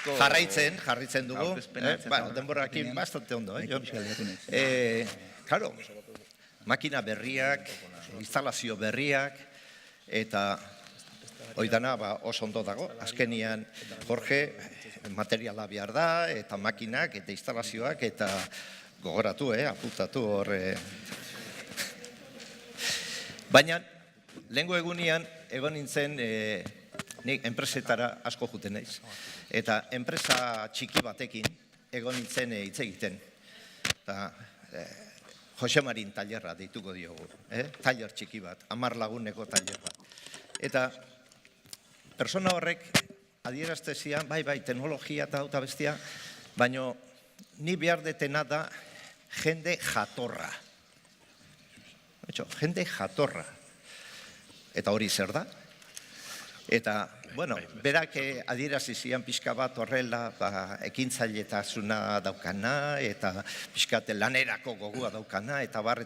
Jarraitzen dugu. Denborakin bastante ondo, Claro, makina berriak, instalazio berriak, eta oidana oso ondo dago. Azkenian, Jorge, materiala behar da, eta makinak, eta instalazioak, eta gogoratu, apuntatu hor. Baina, lehengo egunean, egon nintzen, nik enpresetara asko juten naiz. Eta enpresa txiki batekin egon nintzen hitz egiten. Eta Jose Marin tailerra deituko diogu. Tailer txiki bat, 10 laguneko tailer bat. Eta persona horrek adierazte zian, bai, teknologia eta bestia, baina ni behar detena da jende jatorra. Jende jatorra. Eta hori zer da? Eta, bueno, berak adierazi zian pixka bat horrela ekintzailetasuna daukana, eta pixka lanerako gogua daukana, eta bar.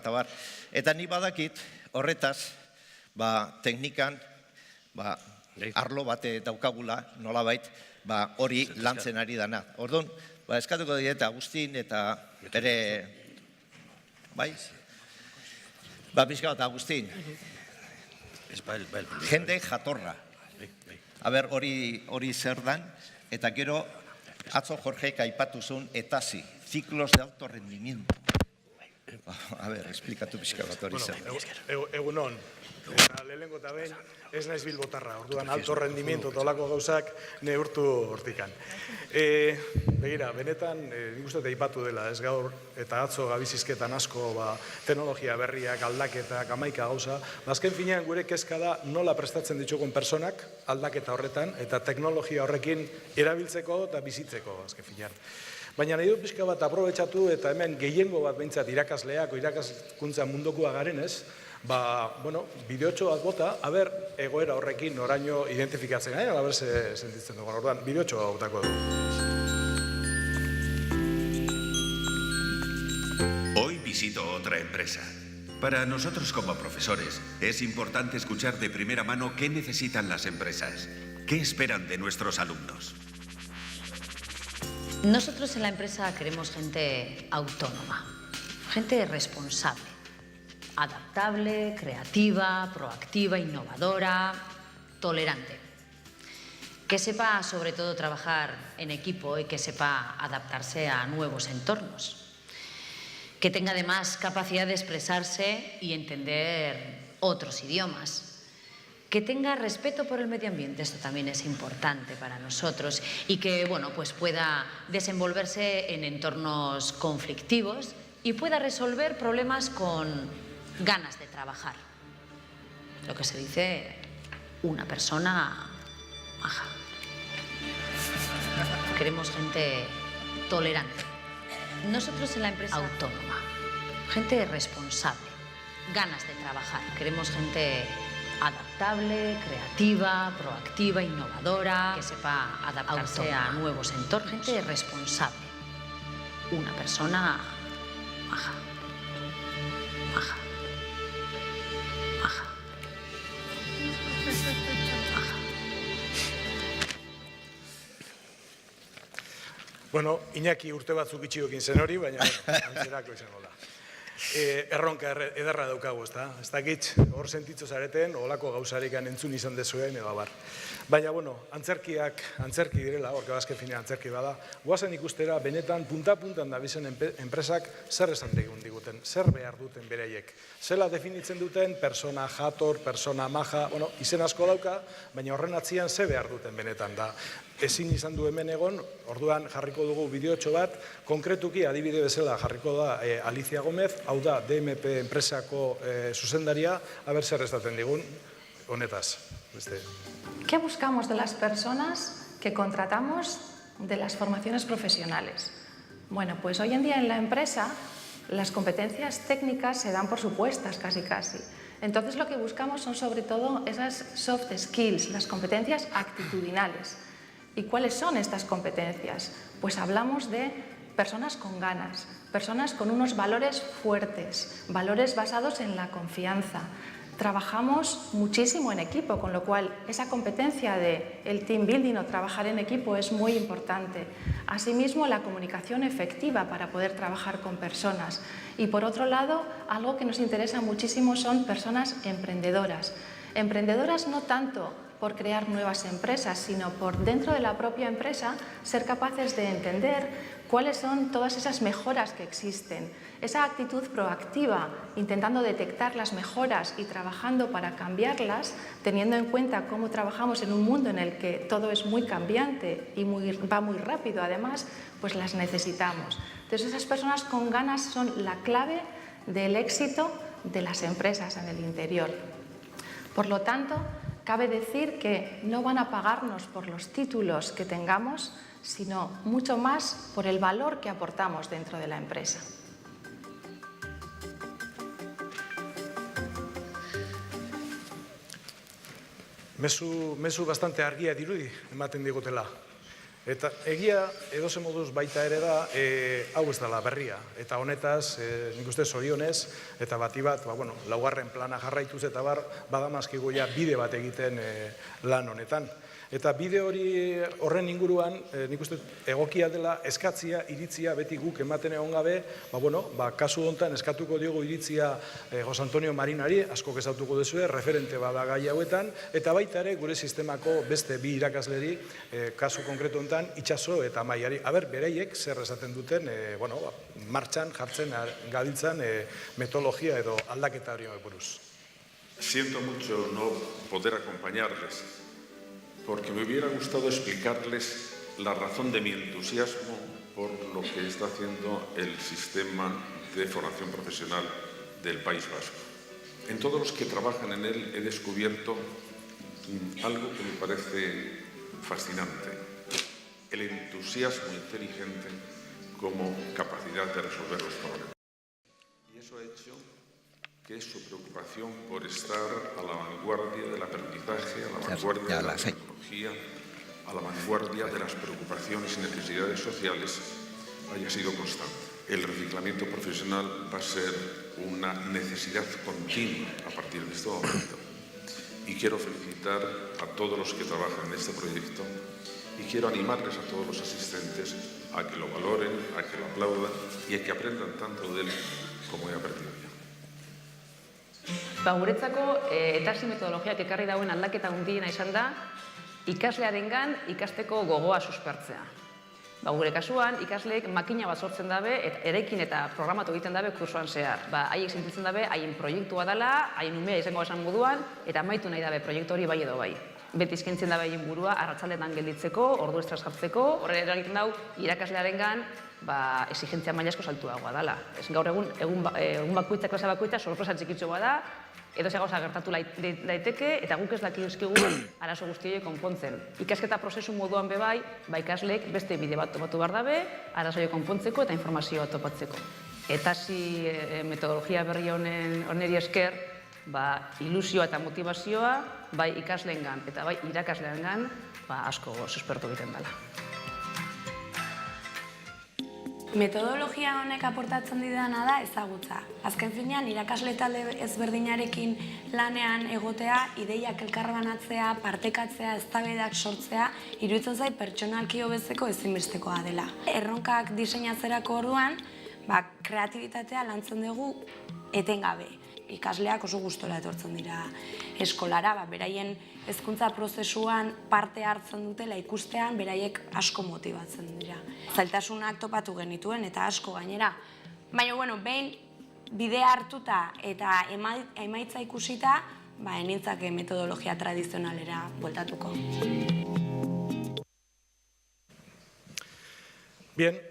Eta ni badakit horretaz, teknikan, arlo bate daukagula, nolabait, hori lantzen ari dana. Orduan, eskatuko diet Agustin eta bere, bai? Pixka bat Agustin, jende jatorra. Hori zer dan, eta gero atzo Jorgek aipatuzun etasi, ciclos de alto rendimiento. Esplikatu pixka bat hori zer. Egunon, lehenengo eta behin ez naiz bilbotarra, orduan alto rendimiento tolako gauzak neurtu hortikan. Begira, benetan, nik uste aipatu dela, ez gaur, eta atzo gabizizketan asko teknologia berriak, aldaketak, 11 gauza, azken finean gure kezka da nola prestatzen ditugun personak aldaketa horretan, eta teknologia horrekin erabiltzeko eta bizitzeko, azken finean. Baina nahi dut pixka bat aprobetxatu eta hemen gehiengo bat behintzat irakasleak o irakaskuntza mundokoa garen ez, bideotxo bat bota, egoera horrekin oraino identifikatzen garen, ze sentitzen dugu. Orduan, bideotxo bat botako dugu. Hoy visito otra empresa. Para nosotros como profesores es importante escuchar de primera mano qué necesitan las empresas, qué esperan de nuestros alumnos. Nosotros en la empresa queremos gente autónoma, gente responsable, adaptable, creativa, proactiva, innovadora, tolerante. Que sepa sobre todo trabajar en equipo y que sepa adaptarse a nuevos entornos. Que tenga además capacidad de expresarse y entender otros idiomas. Que tenga respeto por el medio ambiente, esto también es importante para nosotros, y que pueda desenvolverse en entornos conflictivos y pueda resolver problemas con ganas de trabajar. Lo que se dice una persona maja. Queremos gente tolerante. Nosotros en la empresa autónoma, gente responsable, ganas de trabajar. Queremos gente adaptable, creativa, proactiva, innovadora, que sepa adaptarse a nuevos entornos, gente responsable, una persona maja. Bueno, Iñaki urte batzuk itxiokin zen hori, baina antzerako izango da. Erronka ederra daukagu, ez da? Ez dakit, hor sentitzu zareten, olako gauzarikan entzun izan dezuen, edo abar. Baina, antzerki direla, horke bazken finean antzerki bada, guazen ikustera, benetan, punta-puntan da bizen enpresak zer esan diguten, zer behar duten beraiek. Zela definitzen duten, persona jator, persona maja, izen asko dauka, baina horren atzian ze behar duten benetan da. Ezin izan du hemen egon, orduan jarriko dugu bideotxo bat, konkretuki adibide bezala jarriko da Alicia Gómez, hau da DMP enpresako zuzendaria, aber zer esaten digun, honetaz. ¿Qué buscamos de las personas que contratamos de las formaciones profesionales? Bueno, pues hoy en día en la empresa las competencias técnicas se dan por supuestas casi. Entonces lo que buscamos son sobre todo esas soft skills, las competencias actitudinales. ¿Y cuáles son estas competencias? Pues hablamos de personas con ganas, personas con unos valores fuertes, valores basados en la confianza, Trabajamos muchísimo en equipo, con lo cual esa competencia del team building o trabajar en equipo es muy importante. Asimismo, la comunicación efectiva para poder trabajar con personas. Y por otro lado, algo que nos interesa muchísimo son personas emprendedoras. Emprendedoras no tanto por crear nuevas empresas, sino por dentro de la propia empresa ser capaces de entender cuáles son todas esas mejoras que existen. Esa actitud proactiva, intentando detectar las mejoras y trabajando para cambiarlas, teniendo en cuenta cómo trabajamos en un mundo en el que todo es muy cambiante y va muy rápido, además, pues las necesitamos. Entonces, esas personas con ganas son la clave del éxito de las empresas en el interior. Por lo tanto, cabe decir que no van a pagarnos por los títulos que tengamos, sino mucho más por el valor que aportamos dentro de la empresa. Mezu bastante argia dirudi ematen digutela. Eta egia edozen moduz baita ere da, hau ez dela berria. Eta honetaz, nik uste zorionez, eta bati bat, laugarren plana jarraituz eta badamazkigu ja bide bat egiten lan honetan. Eta bide horren inguruan, nik uste egokia dela eskatzia, iritzia beti guk ematen egon gabe, kasu honetan eskatuko diogu iritzia Jose Antonio Marinari, asko ezautuko duzue, referente bada gai hauetan, eta baita ere gure sistemako beste bi irakasleri, kasu konkretu honetan, Itxaso eta Maiari. Bereiek zer esaten duten, martxan jartzen gabiltzan metodologia edo aldaketa hori buruz. Siento mucho no poder acompañarles, porque me hubiera gustado explicarles la razón de mi entusiasmo por lo que está haciendo el sistema de formación profesional del País Vasco. En todos los que trabajan en él he descubierto algo que me parece fascinante: el entusiasmo inteligente como capacidad de resolver los problemas. Y eso ha hecho que su preocupación por estar a la vanguardia del aprendizaje, a la vanguardia de la tecnología, a la vanguardia de las preocupaciones y necesidades sociales haya sido constante. El reciclamiento profesional va a ser una necesidad continua a partir de este momento. Y quiero felicitar a todos los que trabajan en este proyecto y quiero animarles a todos los asistentes a que lo valoren, a que lo aplaudan y a que aprendan tanto de él como he aprendido yo. Guretzako etasi metodologiak ekarri dauen aldaketa handiena izan da ikaslearengan ikasteko gogoa suspertzea. Gure kasuan ikasleek makina bat sortzen dabe, eraikin eta programatu egiten dabe kursuan zehar. Haiek sentitzen dabe, haien proiektua dela, haien umea izango esan moduan, eta amaitu nahi dabe proiektu hori bai edo bai. Beti izkentzen dabe haien burua, arratsaletan gelditzeko, ordu estras jartzeko, horren eragiten dau, irakaslearengan exigentzia maila asko saltuagoa dela. Gaur egun bakoitza, klase bakoitza, sorpresa txikitxo bada, edo ze gauza gertatu daiteke, eta guk ez dakizkigu arazo guztioi konpontzen. Ikasketa prozesu moduan bebai, ikasleek beste bide bat topatu behar dabe, arazoio konpontzeko eta informazioa topatzeko. Etasi metodologia berri honeri esker, ilusioa eta motivazioa, bai ikasleengan eta bai irakasleengan, asko suspertu egiten dela. Metodologia honek aportatzen didana da ezagutza. Azken finean, irakasle talde ezberdinarekin lanean egotea, ideiak elkarbanatzea, partekatzea, eztabaidak sortzea, iruditzen zait pertsonalki hobetzeko ezinbestekoa dela. Erronkak diseinatzerako orduan, kreatibitatea lantzen dugu etengabe. Ikasleak oso gustora etortzen dira eskolara, beraien hezkuntza prozesuan parte hartzen dutela ikustean, beraiek asko motibatzen dira. Zailtasunak topatu genituen eta asko gainera. Baina, behin bidea hartuta eta emaitza ikusita, enintzake metodologia tradizionalera bueltatuko. Bien.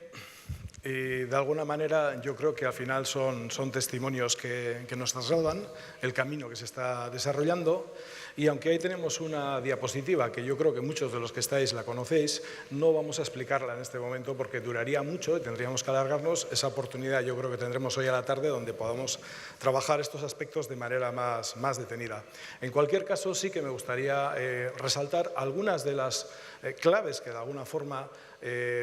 Y de alguna manera yo creo que al final son testimonios que nos trasladan el camino que se está desarrollando, y aunque ahí tenemos una diapositiva que yo creo que muchos de los que estáis la conocéis, no vamos a explicarla en este momento porque duraría mucho y tendríamos que alargarnos. Esa oportunidad yo creo que tendremos hoy a la tarde donde podamos trabajar estos aspectos de manera más detenida. En cualquier caso sí que me gustaría resaltar algunas de las claves que de alguna forma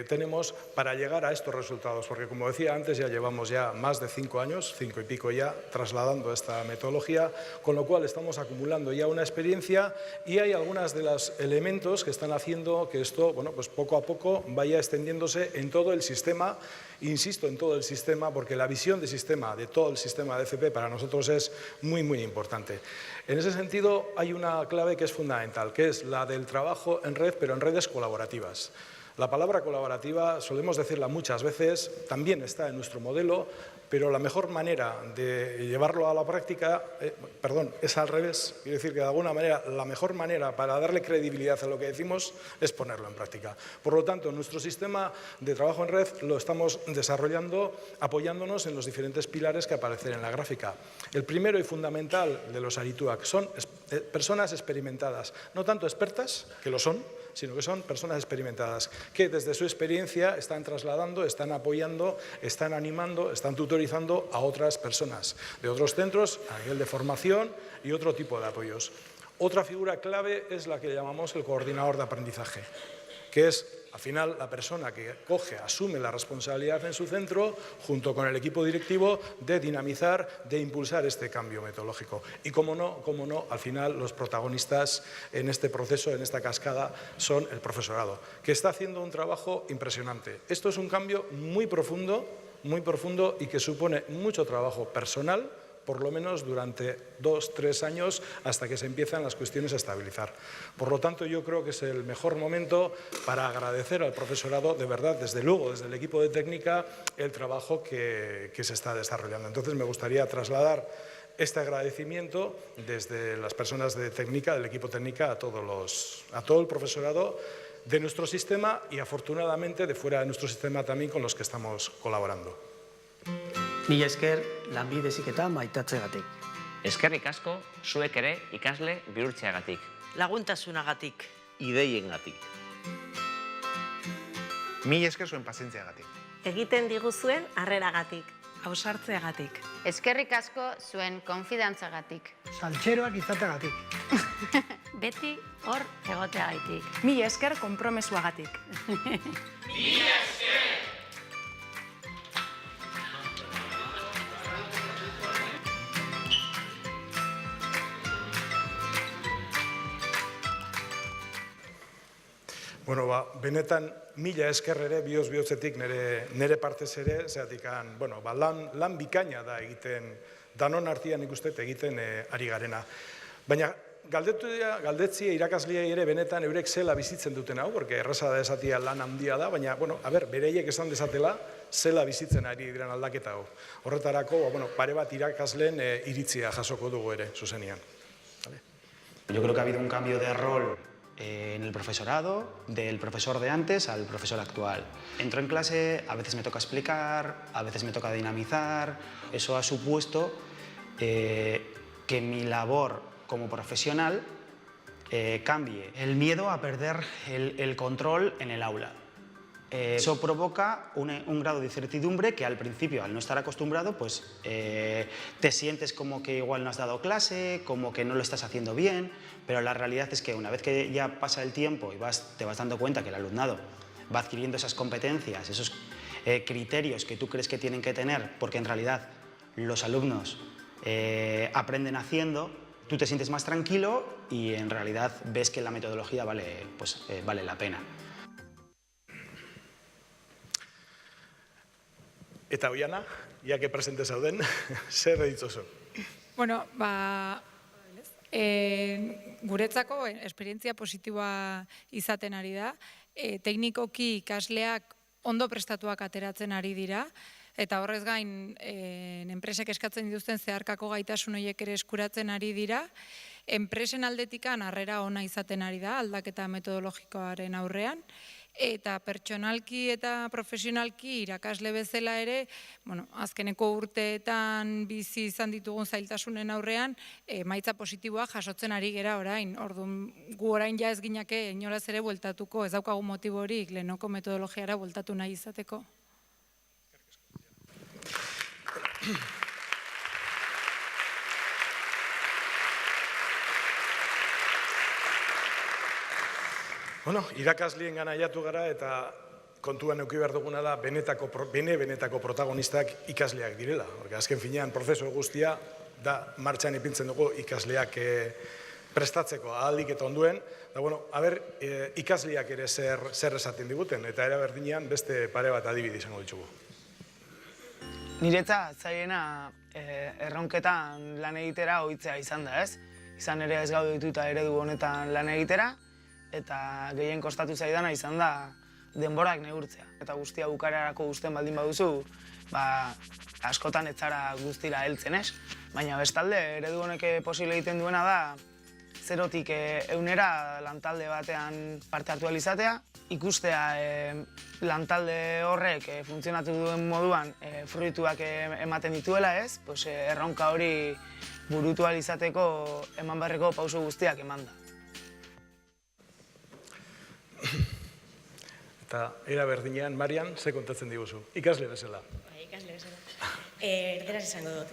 tenemos para llegar a estos resultados, porque como decía antes, ya llevamos ya más de 5 años, 5 y pico ya, trasladando esta metodología, con lo cual estamos acumulando ya una experiencia y hay algunos de los elementos que están haciendo que esto, bueno, pues poco a poco vaya extendiéndose en todo el sistema, insisto, en todo el sistema, porque la visión de sistema, de todo el sistema de FP para nosotros es muy, muy importante. En ese sentido, hay una clave que es fundamental, que es la del trabajo en red, pero en redes colaborativas. La palabra colaborativa, solemos decirla muchas veces, también está en nuestro modelo, pero la mejor manera de llevarlo a la práctica, es al revés. Quiere decir que de alguna manera la mejor manera para darle credibilidad a lo que decimos es ponerlo en práctica. Por lo tanto, nuestro sistema de trabajo en red lo estamos desarrollando apoyándonos en los diferentes pilares que aparecen en la gráfica. El primero y fundamental de los Arituac son personas experimentadas, no tanto expertas, que lo son, sino que son personas experimentadas, que desde su experiencia están trasladando, están apoyando, están animando, están tutorizando a otras personas de otros centros a nivel de formación y otro tipo de apoyos. Otra figura clave es la que llamamos el coordinador de aprendizaje, que es, al final, la persona que asume la responsabilidad en su centro, junto con el equipo directivo, de dinamizar, de impulsar este cambio metodológico. Y como no, al final los protagonistas en este proceso, en esta cascada, son el profesorado, que está haciendo un trabajo impresionante. Esto es un cambio muy profundo y que supone mucho trabajo personal, por lo menos durante 2-3 años hasta que se empiezan las cuestiones a estabilizar. Por lo tanto, yo creo que es el mejor momento para agradecer al profesorado, de verdad, desde luego, desde el equipo de técnica, el trabajo que se está desarrollando. Entonces, me gustaría trasladar este agradecimiento desde las personas de técnica, del equipo técnica, a todo el profesorado de nuestro sistema y, afortunadamente, de fuera de nuestro sistema también con los que estamos colaborando. Mila esker lanbide heziketa maitatzeagatik. Eskerrik asko zuek ere ikasle bihurtzeagatik. Laguntasunagatik. Ideiengatik. Mila esker zuen pazientziagatik. Egiten diguzuen harreragatik. Ausartzeagatik. Eskerrik asko zuen konfidantzagatik. Saltxeroak izateagatik. Beti hor egoteagatik. Mila esker konpromesuagatik. Mila esker! Bueno, benetan mila esker ere, bihotzetik nire partez ere, zeatik, lan bikaina da egiten, danon artean ikusten egiten ari garena. Baina galdetzia irakasleia ere benetan eurek zela bizitzen duten hau, porque erraza da esatia lan handia da, baina, bereiek esan dezatela, zela bizitzen ari diren aldaketa hau. Horretarako, pare bat irakasleen iritzia jasoko dugu ere, zuzenian. Yo creo que ha habido un cambio de rol en el profesorado, del profesor de antes al profesor actual. Entro en clase, a veces me toca explicar, a veces me toca dinamizar. Eso ha supuesto que mi labor como profesional cambie. El miedo a perder el control en el aula. Eso provoca un grado de incertidumbre que al principio, al no estar acostumbrado, pues te sientes como que igual no has dado clase, como que no lo estás haciendo bien, pero la realidad es que una vez que ya pasa el tiempo y te vas dando cuenta que el alumnado va adquiriendo esas competencias, esos criterios que tú crees que tienen que tener, porque en realidad los alumnos aprenden haciendo, tú te sientes más tranquilo y en realidad ves que la metodología vale la pena. Eta Oiana, ya que presente zauden, zer ditzozu? Bueno, guretzako esperientzia positiboa izaten ari da. Teknikoki ikasleak ondo prestatuak ateratzen ari dira, eta horrez gain enpresek eskatzen dituzten zeharkako gaitasun horiek ere eskuratzen ari dira. Enpresen aldetikan harrera ona izaten ari da, aldaketa metodologikoaren aurrean, eta pertsonalki eta profesionalki irakasle bezala ere, azkeneko urteetan bizi izan ditugun zailtasunen aurrean, emaitza positiboa jasotzen ari gera orain. Orduan, gu orain ja ez ginake inolaz ere bueltatuko, ez daukagu motiborik lehenoko metodologiara bueltatu nahi izateko. Irakasleen gana aiatu gara eta kontuan eduki behar duguna da benetako protagonistak ikasleak direla. Azken finean, prozesu guztia da martxan ipintzen dugu ikasleak prestatzeko ahalik eta onduen. Ikasleak ere zer esaten diguten, eta era berdinean beste pare bat adibide izango ditugu. Niretzat zailena erronketan lan egitera ohitzea izan da, ez? Izan ere ez gaude dituta eredu honetan lan egitera, eta gehien kostatu zaidana izan da denborak neurtzea. Eta guztia bukararako uzten baldin baduzu, askotan ez zara guztira heltzen, ez? Baina bestalde, eredu honek posible egiten duena da, zerotik 100 lantalde batean parte hartu izatea, ikustea lantalde horrek funtzionatu duen moduan fruituak ematen dituela, ez? Erronka hori burutu izateko eman beharreko pauso guztiak eman da. Eta era berdinean, Marian, ze kontatzen diguzu? Ikasle bezala. Ikasle bezala. Erderaz izango dut,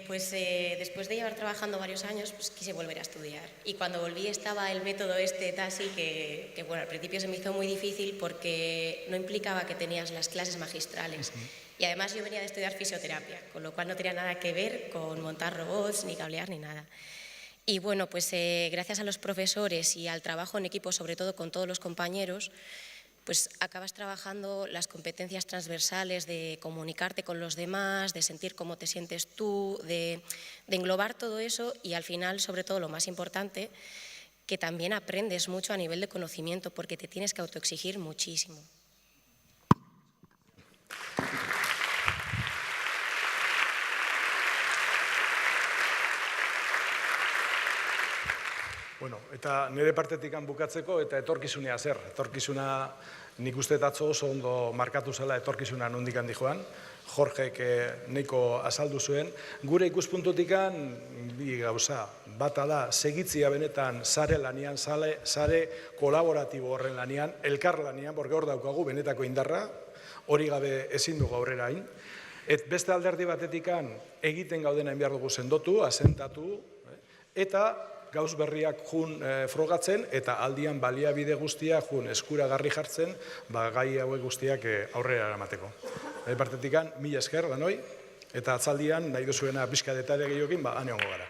Pues después de llevar trabajando varios años, pues quise volver a estudiar. Y cuando volví estaba el método TASI, que bueno, al principio se me hizo muy difícil porque no implicaba que tenías las clases magistrales. Y además yo venía de estudiar fisioterapia, con lo cual no tenía nada que ver con montar robots, ni cablear, ni nada. Y bueno, pues gracias a los profesores y al trabajo en equipo, sobre todo con todos los compañeros, pues acabas trabajando las competencias transversales de comunicarte con los demás, de sentir cómo te sientes tú, de englobar todo eso y al final, sobre todo lo más importante, que también aprendes mucho a nivel de conocimiento porque te tienes que autoexigir muchísimo. Bueno, eta nire partetik bukatzeko eta etorkizunea zer. Etorkizuna nik uste atzo oso ondo markatu zela etorkizuna nondik handi joan. Jorgek nahiko azaldu zuen. Gure ikuspuntutik bi gauza. Bata da, segitzia benetan sare lanian, sare kolaboratibo horren lanian, elkar lanian, porque hor daukagu benetako indarra, hori gabe ezin dugu aurrera hain. Beste alderdi batetik egiten gaudena behar dugu sendotu, asentatu, eta gauz berriak jun frogatzen eta aldian baliabide guztiak jun eskuragarri jartzen gai hauek guztiak aurrera eramateko. Partetik mila esker danoi eta atzaldian nahi duzuena pixka detaile gehiokin ane hongo gara.